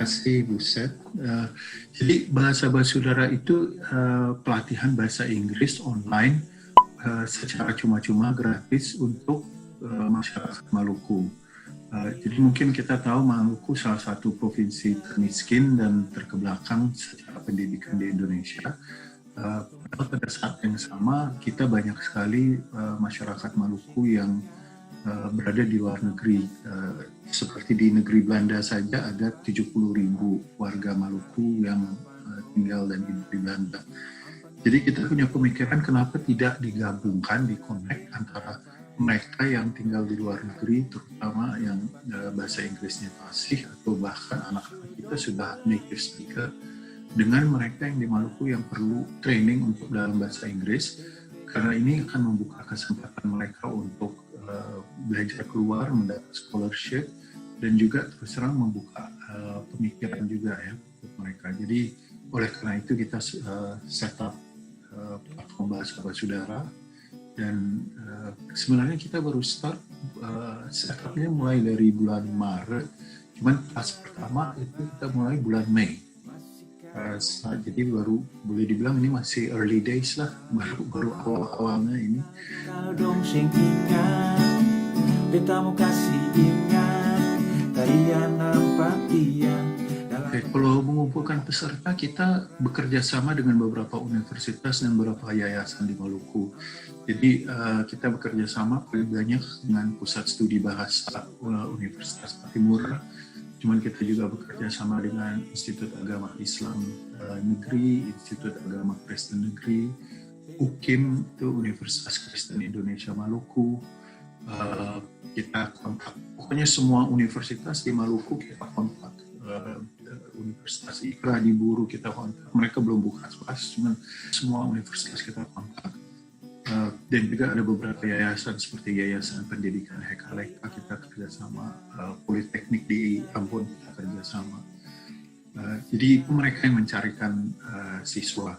kasih Buset. Jadi Bahasa Basudara itu pelatihan bahasa Inggris online secara cuma-cuma gratis untuk masyarakat Maluku. Jadi mungkin kita tahu Maluku salah satu provinsi termiskin dan terkebelakang secara pendidikan di Indonesia. Pada saat yang sama kita banyak sekali masyarakat Maluku yang berada di luar negeri. Seperti di negeri Belanda saja ada 70.000 warga Maluku yang tinggal dan hidup di Belanda. Jadi kita punya pemikiran kenapa tidak digabungkan, di-connect antara mereka yang tinggal di luar negeri, terutama yang bahasa Inggrisnya fasih atau bahkan anak-anak kita sudah native speaker, dengan mereka yang di Maluku yang perlu training untuk dalam bahasa Inggris, karena ini akan membuka kesempatan mereka untuk belajar keluar, mendapat scholarship, dan juga terus terang membuka pemikiran juga ya untuk mereka. Jadi oleh karena itu kita set up platform Bahasa Basudara, dan sebenarnya kita baru start setupnya mulai dari bulan Maret, cuman pas pertama itu kita mulai bulan Mei. Jadi baru boleh dibilang ini masih early days lah, baru awal-awalnya ini. Kalau mengumpulkan peserta, kita bekerja sama dengan beberapa universitas dan beberapa yayasan di Maluku. Jadi kita bekerja sama paling banyak dengan Pusat Studi Bahasa Universitas Patimura. Cuman kita juga bekerja sama dengan Institut Agama Islam Negeri, Institut Agama Kristen Negeri, UKIM, itu Universitas Kristen Indonesia Maluku. Kita kontak, pokoknya semua universitas di Maluku kita kontak. Universitas Ikra di Buru kita kontak, mereka belum buka kelas, cuman semua universitas kita kontak. Dan juga ada beberapa yayasan seperti Yayasan Pendidikan Hekaleka kita kerjasama, Politeknik di Ambon kita kerjasama. Jadi mereka yang mencarikan siswa.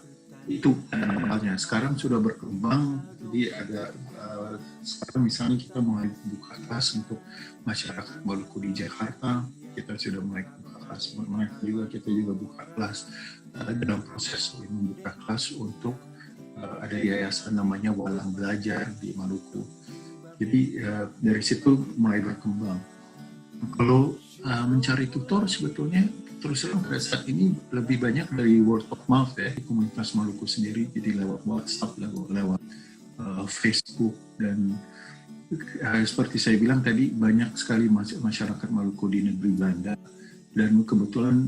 Itu awalnya. Sekarang sudah berkembang, jadi ada sekarang misalnya kita mulai buka kelas untuk masyarakat Maluku di Jakarta, kita sudah mulai buka kelas. Kita juga buka kelas dalam proses membuka kelas untuk ada yayasan namanya Walang Belajar di Maluku. Jadi dari situ mulai berkembang. Kalau mencari tutor sebetulnya terus terang pada saat ini lebih banyak dari word of mouth ya, di komunitas Maluku sendiri, jadi lewat WhatsApp, lewat Facebook, dan seperti saya bilang tadi banyak sekali masyarakat Maluku di negeri Belanda. Dan kebetulan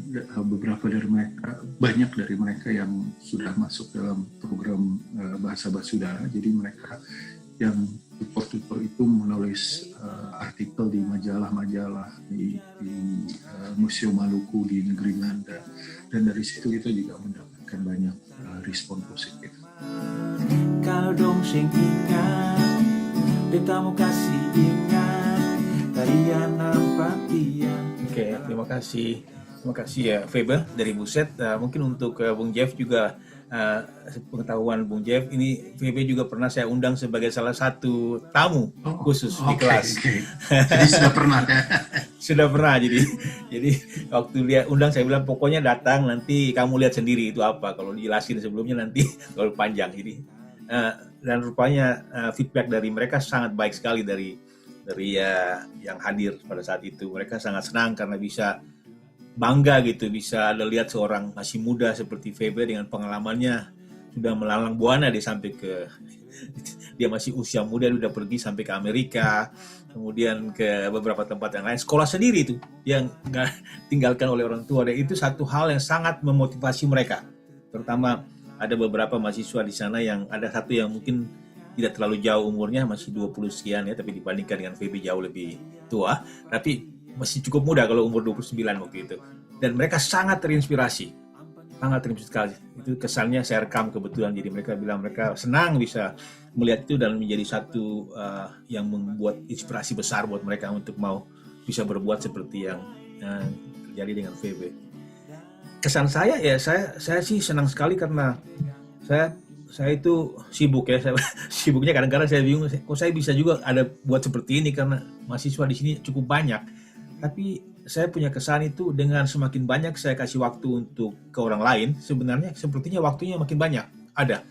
banyak dari mereka yang sudah masuk dalam program Bahasa Basudara. Jadi mereka yang tutor-tutor itu menulis artikel di majalah-majalah di Museum Maluku di negeri Belanda. Dan dari situ kita juga mendapatkan banyak respon positif. Kalau dong sing ingat, betamu kasih ingat, tarian nampak dia. Oke, terima kasih ya Faber dari Buset. Mungkin untuk Bung Jeff juga pengetahuan Bung Jeff, ini Faber juga pernah saya undang sebagai salah satu tamu khusus di kelas. Jadi sudah pernah ya? Sudah pernah, jadi waktu lihat undang saya bilang pokoknya datang, nanti kamu lihat sendiri itu apa, kalau dijelasin sebelumnya nanti kalau panjang. Jadi dan rupanya feedback dari mereka sangat baik sekali dari yang hadir pada saat itu. Mereka sangat senang karena bisa bangga gitu, bisa ada lihat seorang masih muda seperti Faber dengan pengalamannya sudah melalang buana dia masih usia muda, sudah pergi sampai ke Amerika, kemudian ke beberapa tempat yang lain, sekolah sendiri itu yang nggak tinggalkan oleh orang tua. Dan itu satu hal yang sangat memotivasi mereka, terutama ada beberapa mahasiswa di sana yang ada satu yang mungkin tidak terlalu jauh umurnya, masih 20 sekian ya, tapi dibandingkan dengan Faber jauh lebih tua, tapi masih cukup muda kalau umur 29 waktu itu. Dan mereka sangat terinspirasi sekali. Itu kesannya saya rekam kebetulan, jadi mereka bilang mereka senang bisa melihat itu dan menjadi satu yang membuat inspirasi besar buat mereka untuk mau bisa berbuat seperti yang terjadi dengan Faber. Kesan saya ya, saya sih senang sekali karena saya itu sibuk ya, sibuknya kadang-kadang saya bingung, kok saya bisa juga ada buat seperti ini karena mahasiswa di sini cukup banyak. Tapi saya punya kesan itu dengan semakin banyak saya kasih waktu untuk ke orang lain, sebenarnya sepertinya waktunya makin banyak ada.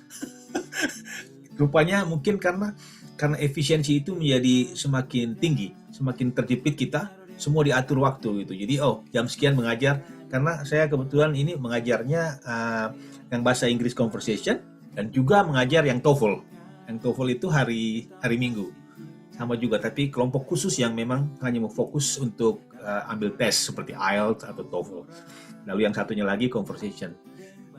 Rupanya mungkin karena efisiensi itu menjadi semakin tinggi, semakin terjepit kita, semua diatur waktu gitu. Jadi jam sekian mengajar, karena saya kebetulan ini mengajarnya yang bahasa Inggris conversation dan juga mengajar yang TOEFL. Yang TOEFL itu hari Minggu. Sama juga, tapi kelompok khusus yang memang hanya mau fokus untuk ambil tes seperti IELTS atau TOEFL. Lalu yang satunya lagi conversation.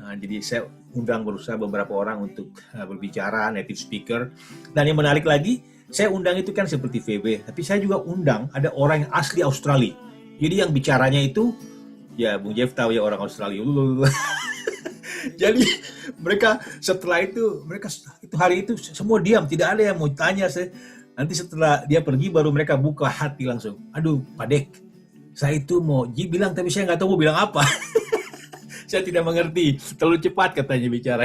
Jadi saya undang berusaha beberapa orang untuk berbicara, native speaker. Dan yang menarik lagi, saya undang itu kan seperti VB, tapi saya juga undang ada orang yang asli Australia. Jadi yang bicaranya itu, ya Bung Jeff tahu ya orang Australia. Jadi mereka setelah itu, hari itu semua diam, tidak ada yang mau tanya. Nanti setelah dia pergi baru mereka buka hati langsung. Aduh, Pak Dek, saya itu mau bilang tapi saya nggak tahu mau bilang apa. Saya tidak mengerti, terlalu cepat katanya bicara.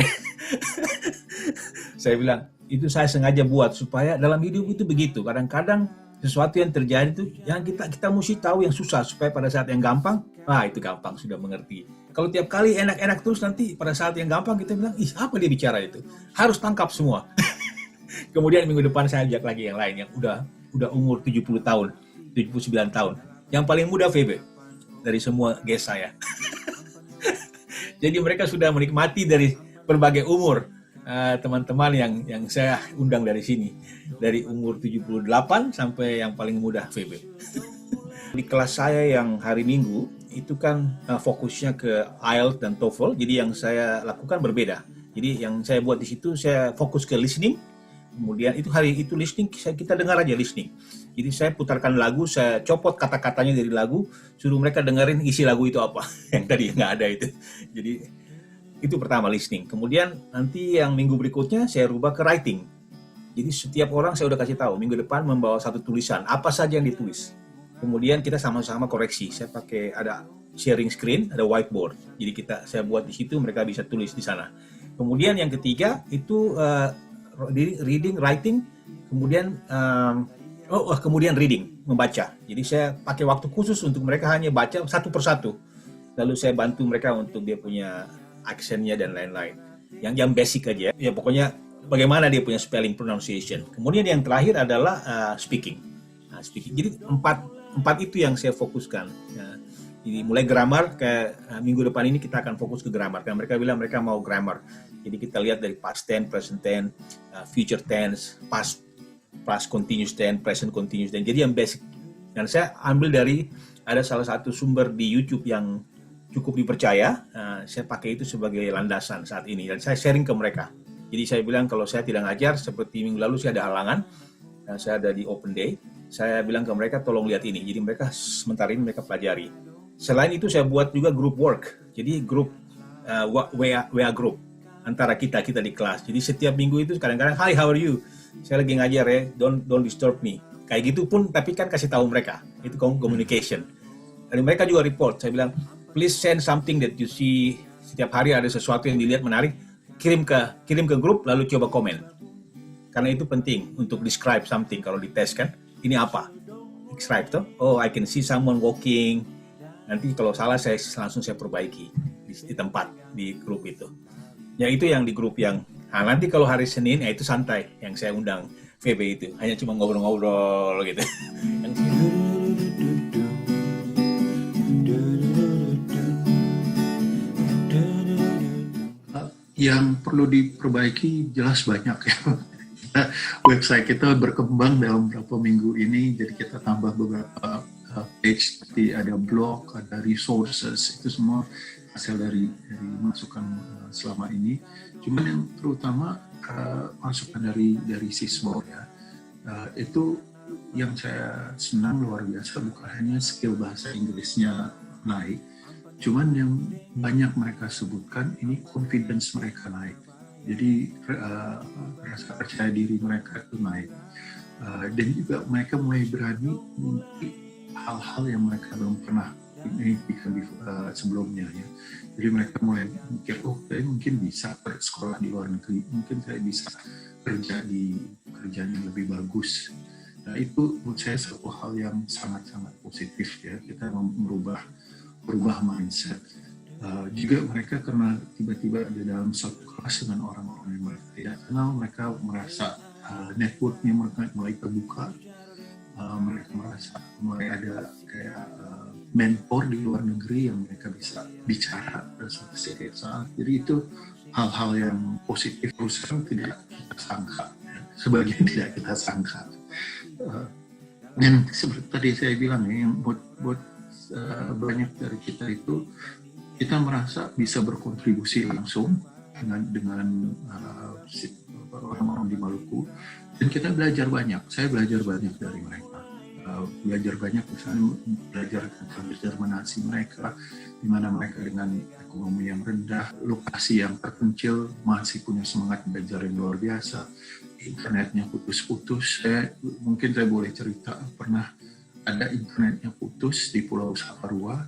Saya bilang, itu saya sengaja buat supaya dalam hidup itu begitu. Kadang-kadang sesuatu yang terjadi itu yang kita mesti tahu yang susah supaya pada saat yang gampang, itu gampang sudah mengerti. Kalau tiap kali enak-enak terus nanti pada saat yang gampang kita bilang, apa dia bicara itu? Harus tangkap semua. Kemudian minggu depan saya ajak lagi yang lain yang udah umur 70 tahun, 79 tahun. Yang paling muda VB dari semua guest saya. Jadi mereka sudah menikmati dari berbagai umur teman-teman yang saya undang dari sini. Dari umur 78 sampai yang paling muda VB. Di kelas saya yang hari Minggu, itu kan fokusnya ke IELTS dan TOEFL. Jadi yang saya lakukan berbeda. Jadi yang saya buat di situ, saya fokus ke listening. Kemudian hari itu listening, kita dengar aja listening. Jadi saya putarkan lagu, saya copot kata-katanya dari lagu, suruh mereka dengerin isi lagu itu apa. Yang tadi nggak ada itu. Jadi itu pertama listening. Kemudian nanti yang minggu berikutnya saya rubah ke writing. Jadi setiap orang saya udah kasih tahu, minggu depan membawa satu tulisan, apa saja yang ditulis. Kemudian kita sama-sama koreksi. Saya pakai ada sharing screen, ada whiteboard. Jadi saya buat di situ, mereka bisa tulis di sana. Kemudian yang ketiga itu reading, writing, kemudian kemudian reading, membaca. Jadi saya pakai waktu khusus untuk mereka hanya baca satu persatu. Lalu saya bantu mereka untuk dia punya aksennya dan lain-lain. Yang basic aja. Ya pokoknya bagaimana dia punya spelling, pronunciation. Kemudian yang terakhir adalah speaking. Speaking. Jadi empat itu yang saya fokuskan. Jadi mulai grammar, ke minggu depan ini kita akan fokus ke grammar. Karena mereka bilang mereka mau grammar. Jadi kita lihat dari past tense, present tense, future tense, past continuous tense, present continuous tense. Jadi yang basic. Dan saya ambil ada salah satu sumber di YouTube yang cukup dipercaya. Saya pakai itu sebagai landasan saat ini. Dan saya sharing ke mereka. Jadi saya bilang kalau saya tidak ngajar, seperti minggu lalu saya ada halangan. Saya ada di Open Day. Saya bilang ke mereka tolong lihat ini. Jadi mereka sementara ini mereka pelajari. Selain itu saya buat juga group work. Jadi grup WA group antara kita di kelas. Jadi setiap minggu itu kadang-kadang, hi, how are you? Saya lagi ngajar ya, don't disturb me. Kayak gitu pun, tapi kan kasih tahu mereka. Itu communication. Dan mereka juga report. Saya bilang, please send something that you see. Setiap hari ada sesuatu yang dilihat menarik, kirim ke grup, lalu coba komen. Karena itu penting untuk describe something kalau dites kan. Ini apa? Describe tuh. Oh, I can see someone walking. Nanti kalau salah saya langsung perbaiki di tempat di grup itu. Ya itu yang di grup yang nanti kalau hari Senin itu santai yang saya undang VB itu hanya cuma ngobrol-ngobrol gitu. Yang perlu diperbaiki jelas banyak ya. Website kita berkembang dalam beberapa minggu ini, jadi kita tambah beberapa page, seperti ada blog, ada resources, itu semua hasil dari masukan selama ini. Cuman yang terutama masukan dari siswa ya, itu yang saya senang luar biasa, bukan hanya skill bahasa Inggrisnya naik, cuman yang banyak mereka sebutkan ini confidence mereka naik. Jadi rasa percaya diri mereka itu naik, dan juga mereka mulai berani mengikuti hal-hal yang mereka belum pernah impikan sebelumnya ya. Jadi mereka mulai mikir, saya mungkin bisa sekolah di luar negeri, mungkin saya bisa kerja di kerjaan yang lebih bagus. Nah, itu menurut saya satu hal yang sangat-sangat positif ya, kita merubah mindset. Juga mereka karena tiba-tiba ada dalam satu kelas dengan orang-orang yang mereka tidak kenal, mereka merasa networknya mereka mulai terbuka, mereka merasa mulai ada kayak mentor di luar negeri yang mereka bisa bicara pada setiap saat. Jadi itu hal-hal yang positif, perusahaan tidak kita sangka, ya. Sebagian tidak kita sangka. Dan seperti tadi saya bilang ya, yang buat banyak dari kita itu, kita merasa bisa berkontribusi langsung dengan orang-orang di Maluku, dan kita belajar banyak. Saya belajar banyak dari mereka. Belajar banyak, misalnya belajar tentang determinasi mereka, di mana mereka dengan ekonomi yang rendah, lokasi yang terpencil, masih punya semangat belajar yang luar biasa. Internetnya putus-putus. Mungkin saya boleh cerita, pernah ada internetnya putus di Pulau Saparua.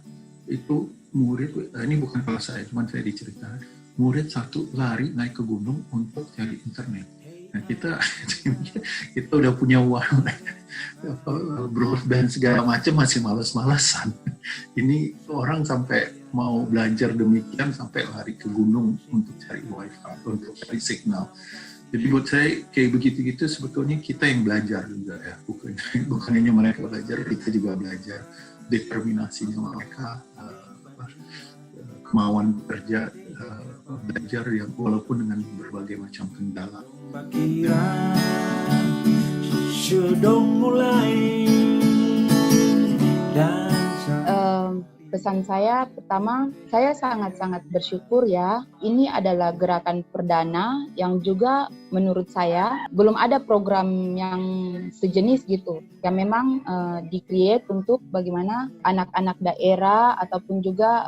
Itu murid, ini bukan kalau saya, cuma saya diceritakan, murid satu lari naik ke gunung untuk cari internet. Nah, kita udah punya uang, broadband segala macam, masih malas-malasan. Ini orang sampai mau belajar demikian sampai lari ke gunung untuk cari wifi, untuk cari signal. Jadi buat saya kayak begitu-gitu sebetulnya kita yang belajar juga ya, bukan hanya mereka belajar, kita juga belajar determinasinya mereka, kemauan bekerja, belajar yang walaupun dengan berbagai macam kendala. Pesan saya pertama, saya sangat-sangat bersyukur ya. Ini adalah gerakan perdana yang juga menurut saya belum ada program yang sejenis gitu. Yang memang di-create untuk bagaimana anak-anak daerah ataupun juga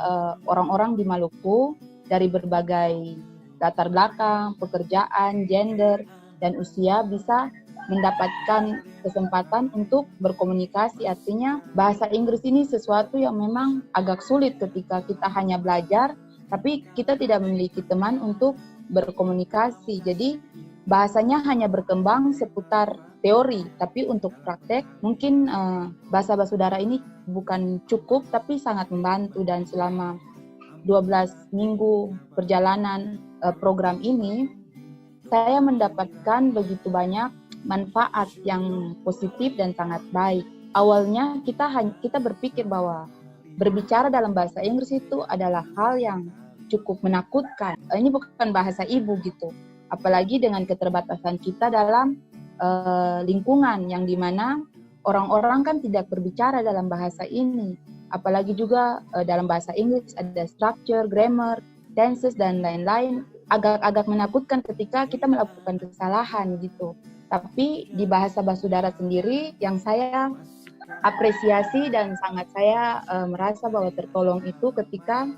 orang-orang di Maluku dari berbagai latar belakang, pekerjaan, gender, dan usia bisa mendapatkan kesempatan untuk berkomunikasi. Artinya bahasa Inggris ini sesuatu yang memang agak sulit ketika kita hanya belajar, tapi kita tidak memiliki teman untuk berkomunikasi. Jadi bahasanya hanya berkembang seputar teori, tapi untuk praktek mungkin bahasa Basudara ini bukan cukup, tapi sangat membantu. Dan selama 12 minggu perjalanan program ini, saya mendapatkan begitu banyak manfaat yang positif dan sangat baik. Awalnya kita berpikir bahwa berbicara dalam bahasa Inggris itu adalah hal yang cukup menakutkan. Ini bukan bahasa ibu gitu. Apalagi dengan keterbatasan kita dalam lingkungan yang dimana orang-orang kan tidak berbicara dalam bahasa ini. Apalagi juga dalam bahasa Inggris ada structure, grammar, tenses, dan lain-lain. Agak-agak menakutkan ketika kita melakukan kesalahan gitu. Tapi di bahasa Basudara sendiri yang saya apresiasi dan sangat saya merasa bahwa tertolong itu ketika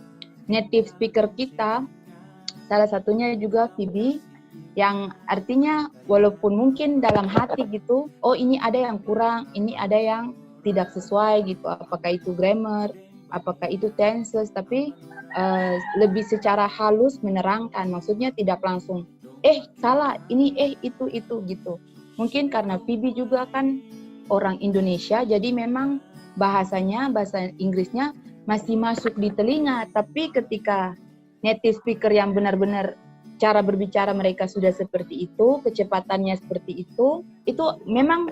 native speaker kita, salah satunya juga Phoebe, yang artinya walaupun mungkin dalam hati gitu, oh ini ada yang kurang, ini ada yang tidak sesuai gitu, apakah itu grammar, apakah itu tenses, tapi lebih secara halus menerangkan, maksudnya tidak langsung salah, ini itu gitu. Mungkin karena Phoebe juga kan orang Indonesia, jadi memang bahasa Inggrisnya masih masuk di telinga, tapi ketika native speaker yang benar-benar cara berbicara mereka sudah seperti itu, kecepatannya seperti itu memang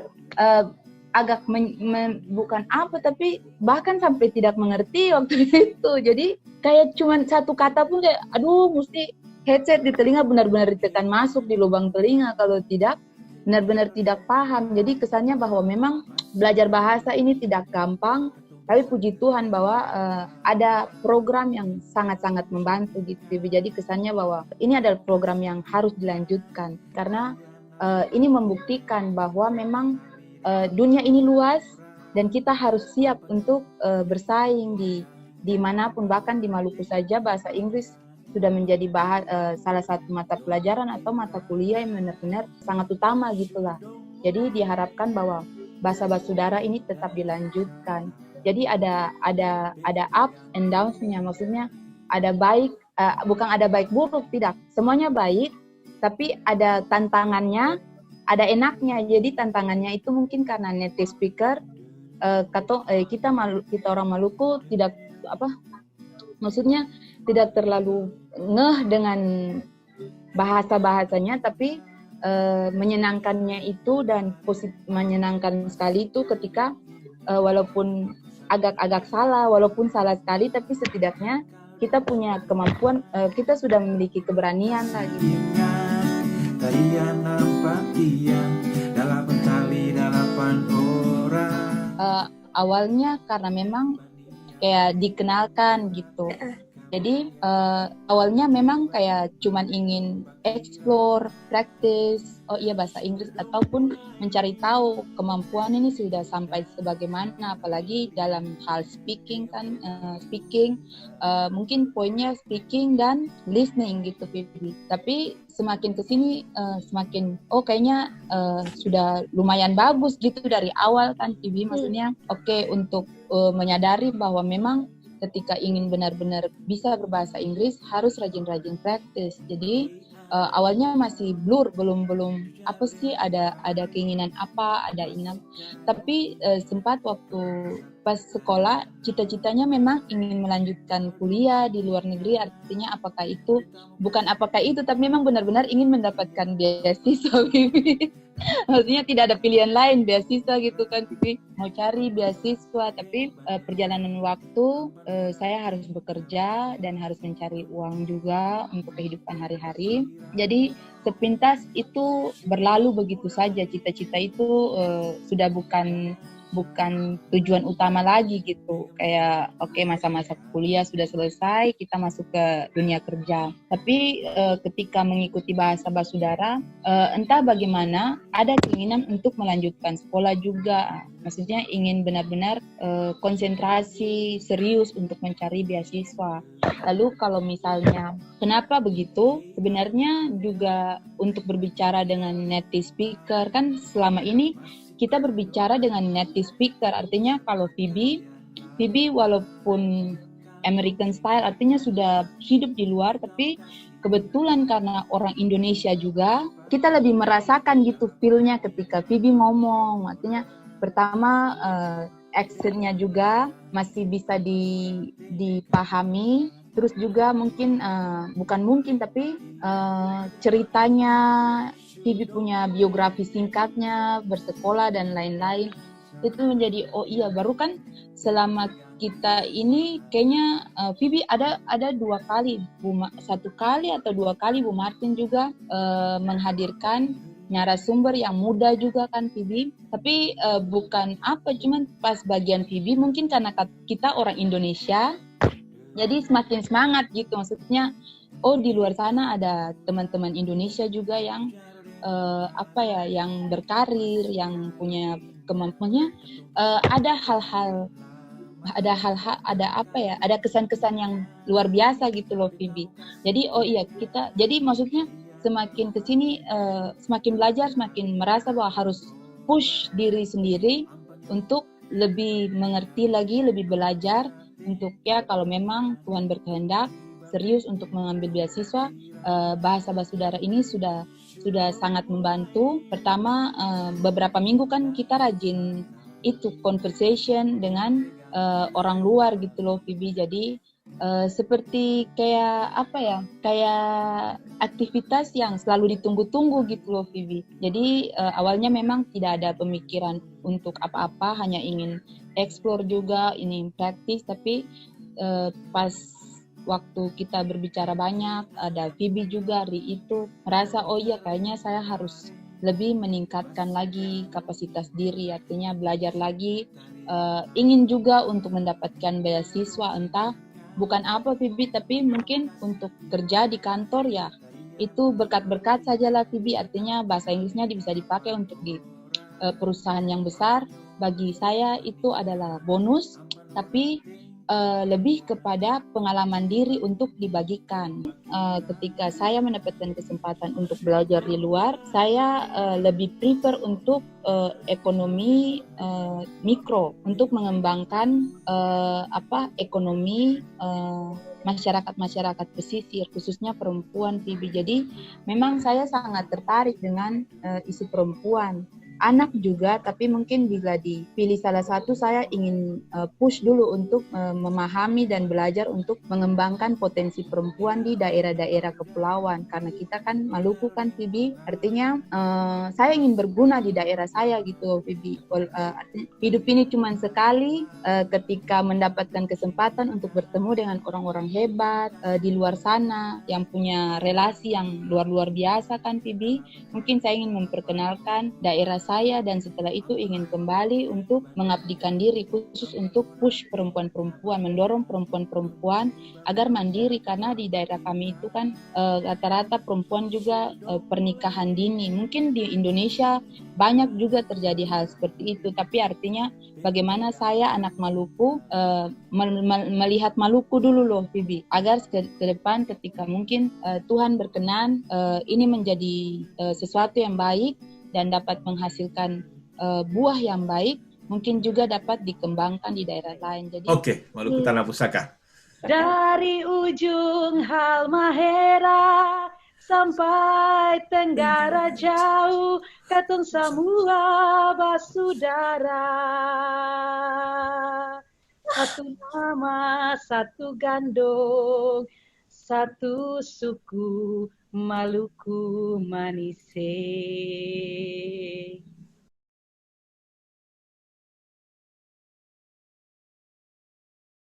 agak bukan apa, tapi bahkan sampai tidak mengerti waktu itu. Jadi kayak cuman satu kata pun kayak, mesti headset di telinga benar-benar ditekan masuk di lubang telinga, kalau tidak benar-benar tidak paham. Jadi kesannya bahwa memang belajar bahasa ini tidak gampang, tapi puji Tuhan bahwa ada program yang sangat-sangat membantu gitu. Jadi kesannya bahwa ini adalah program yang harus dilanjutkan, karena ini membuktikan bahwa memang dunia ini luas dan kita harus siap untuk bersaing di manapun, bahkan di Maluku saja bahasa Inggris sudah menjadi salah satu mata pelajaran atau mata kuliah yang benar-benar sangat utama gitulah. Jadi diharapkan bahwa bahasa Basudara ini tetap dilanjutkan. Jadi ada ups and downs-nya, maksudnya ada baik, bukan ada baik buruk, tidak. Semuanya baik, tapi ada tantangannya, ada enaknya. Jadi tantangannya itu mungkin karena native speaker, kita orang Maluku tidak maksudnya tidak terlalu ngeh dengan bahasanya, tapi menyenangkannya itu dan menyenangkan sekali itu ketika walaupun agak salah, walaupun salah sekali, tapi setidaknya kita punya kemampuan, kita sudah memiliki keberanian lah gitu. Awalnya karena memang kayak dikenalkan gitu. Jadi awalnya memang kayak cuman ingin explore, practice, bahasa Inggris, ataupun mencari tahu kemampuan ini sudah sampai sebagaimana, apalagi dalam hal speaking kan, mungkin poinnya speaking dan listening gitu, Vivi. Tapi semakin kesini semakin kayaknya sudah lumayan bagus gitu dari awal kan, Vivi. Maksudnya untuk menyadari bahwa memang ketika ingin benar-benar bisa berbahasa Inggris harus rajin-rajin praktis. Jadi awalnya masih blur, belum apa sih, ada keinginan apa, ada ingin. Tapi sempat waktu pas sekolah cita-citanya memang ingin melanjutkan kuliah di luar negeri. Artinya bukan apakah itu, tapi memang benar-benar ingin mendapatkan beasiswa. Maksudnya tidak ada pilihan lain, beasiswa gitu kan, mau cari beasiswa. Tapi perjalanan waktu saya harus bekerja dan harus mencari uang juga untuk kehidupan hari-hari. Jadi sepintas itu berlalu begitu saja. Cita-cita itu sudah bukan tujuan utama lagi gitu. Kayak masa-masa kuliah sudah selesai, kita masuk ke dunia kerja. Tapi ketika mengikuti Bahasa Basudara, entah bagaimana ada keinginan untuk melanjutkan sekolah juga. Maksudnya ingin benar-benar konsentrasi serius untuk mencari beasiswa. Lalu kalau misalnya kenapa begitu? Sebenarnya juga untuk berbicara dengan native speaker kan, selama ini kita berbicara dengan native speaker, artinya kalau Phoebe walaupun American style, artinya sudah hidup di luar, tapi kebetulan karena orang Indonesia juga, kita lebih merasakan gitu feel-nya ketika Phoebe ngomong. Artinya pertama accent-nya juga masih bisa dipahami, terus juga mungkin tapi ceritanya, Phoebe punya biografi singkatnya, bersekolah dan lain-lain. Itu menjadi baru kan selama kita ini kayaknya Phoebe ada 2 kali, 1 kali atau 2 kali Bu Martin juga menghadirkan narasumber yang muda juga kan, Phoebe. Tapi bukan cuman pas bagian Phoebe mungkin karena kita orang Indonesia, jadi semakin semangat gitu. Maksudnya di luar sana ada teman-teman Indonesia juga yang yang berkarir, yang punya kemampuannya, ada kesan-kesan yang luar biasa gitu loh, Phoebe. Jadi jadi maksudnya semakin kesini semakin belajar, semakin merasa bahwa harus push diri sendiri untuk lebih mengerti lagi, lebih belajar untuk kalau memang Tuhan berkehendak serius untuk mengambil beasiswa. Bahasa Basudara ini sudah sangat membantu. Pertama, beberapa minggu kan kita rajin conversation dengan orang luar gitu loh, Phoebe. Jadi seperti kayak aktivitas yang selalu ditunggu-tunggu gitu loh, Phoebe. Jadi awalnya memang tidak ada pemikiran untuk apa-apa, hanya ingin explore juga, ingin praktis. Tapi pas waktu kita berbicara banyak, ada Phoebe juga hari itu, merasa kayaknya saya harus lebih meningkatkan lagi kapasitas diri, artinya belajar lagi, ingin juga untuk mendapatkan beasiswa, entah bukan apa Phoebe, tapi mungkin untuk kerja di kantor ya, itu berkat-berkat sajalah Phoebe, artinya bahasa Inggrisnya bisa dipakai untuk di perusahaan yang besar. Bagi saya itu adalah bonus, tapi lebih kepada pengalaman diri untuk dibagikan. Ketika saya mendapatkan kesempatan untuk belajar di luar, saya lebih prefer untuk ekonomi mikro, untuk mengembangkan ekonomi masyarakat pesisir, khususnya perempuan, Bibi. Jadi memang saya sangat tertarik dengan isu perempuan. Anak juga, tapi mungkin bila dipilih salah satu, saya ingin push dulu untuk memahami dan belajar untuk mengembangkan potensi perempuan di daerah-daerah kepulauan. Karena kita kan Maluku kan, Bibi, artinya saya ingin berguna di daerah saya gitu, Bibi. Hidup ini cuma sekali, ketika mendapatkan kesempatan untuk bertemu dengan orang-orang hebat di luar sana, yang punya relasi yang luar biasa kan, Bibi. Mungkin saya ingin memperkenalkan daerah saya dan setelah itu ingin kembali untuk mengabdikan diri khusus untuk push perempuan-perempuan, mendorong perempuan-perempuan agar mandiri, karena di daerah kami itu kan rata-rata perempuan juga pernikahan dini. Mungkin di Indonesia banyak juga terjadi hal seperti itu, tapi artinya bagaimana saya anak Maluku melihat Maluku dulu loh, Bibi, agar ke depan ketika mungkin Tuhan berkenan ini menjadi sesuatu yang baik dan dapat menghasilkan buah yang baik, mungkin juga dapat dikembangkan di daerah lain. Jadi Oke, Maluku Tanah Pusaka. Dari ujung Halmahera sampai Tenggara jauh, katong semua basudara. Satu nama, satu gandong, satu suku, Maluku Manise.